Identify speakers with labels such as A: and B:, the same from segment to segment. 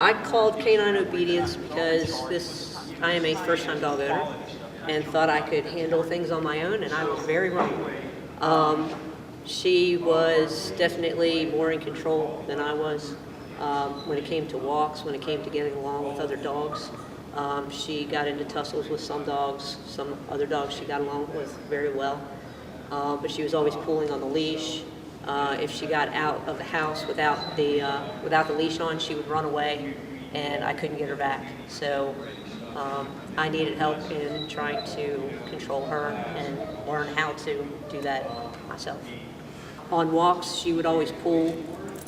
A: I called Canine Obedience because I am a first-time dog owner and thought I could handle things on my own, and I was very wrong. She was definitely more in control than I was when it came to walks, when it came to getting along with other dogs. She got into tussles with some dogs. Some other dogs she got along with very well, but she was always pulling on the leash. If she got out of the house without the leash on, she would run away, and I couldn't get her back. So I needed help in trying to control her and learn how to do that myself. On walks, she would always pull,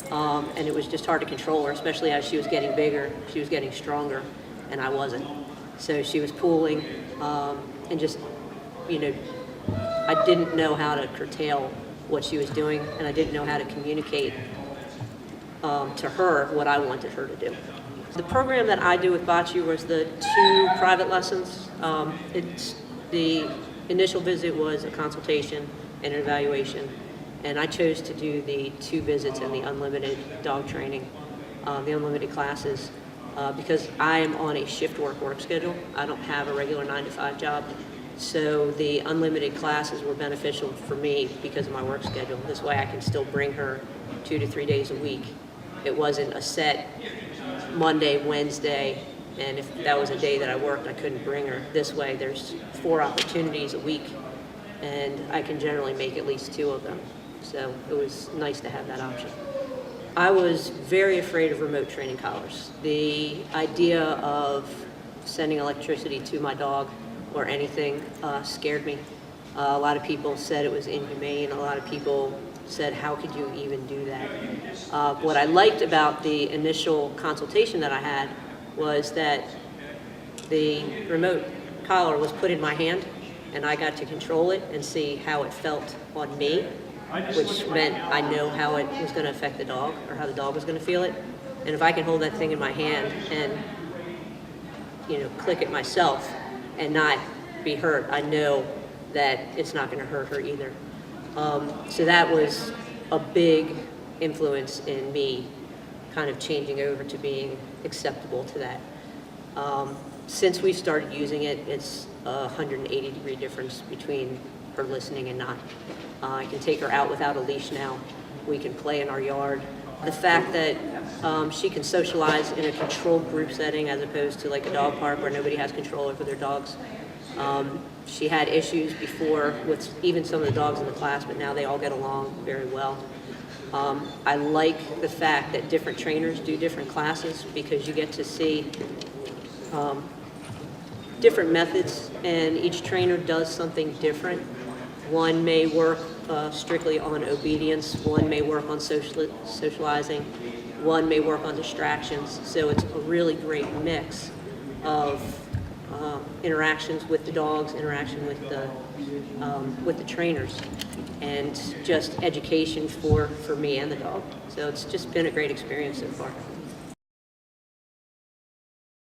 A: and it was just hard to control her, especially as she was getting bigger. She was getting stronger, and I wasn't. So she was pulling, and just, I didn't know how to curtail what she was doing, and I didn't know how to communicate to her what I wanted her to do. The program that I do with Baci was the 2 private lessons. The initial visit was a consultation and an evaluation, and I chose to do the 2 visits in the unlimited dog training, the unlimited classes, because I am on a shift work schedule. I don't have a regular 9-to-5 job. So the unlimited classes were beneficial for me because of my work schedule. This way I can still bring her 2 to 3 days a week. It wasn't a set Monday, Wednesday, and if that was a day that I worked, I couldn't bring her. This way there's 4 opportunities a week, and I can generally make at least 2 of them. So it was nice to have that option. I was very afraid of remote training collars. The idea of sending electricity to my dog or anything scared me. A lot of people said it was inhumane. A lot of people said, how could you even do that? What I liked about the initial consultation that I had was that the remote collar was put in my hand, and I got to control it and see how it felt on me, which meant I know how it was going to affect the dog, or how the dog was going to feel it. And if I can hold that thing in my hand and click it myself and not be hurt, I know that it's not going to hurt her either. So that was a big influence in me kind of changing over to being acceptable to that. Since we started using it, it's a 180-degree difference between her listening and not. I can take her out without a leash now. We can play in our yard. The fact that she can socialize in a controlled group setting as opposed to like a dog park where nobody has control over their dogs. She had issues before with even some of the dogs in the class, but now they all get along very well. I like the fact that different trainers do different classes because you get to see different methods, and each trainer does something different. One may work strictly on obedience, one may work on socializing, one may work on distractions. So it's a really great mix of interactions with the dogs, interaction with the trainers, and just education for me and the dog. So it's just been a great experience so far.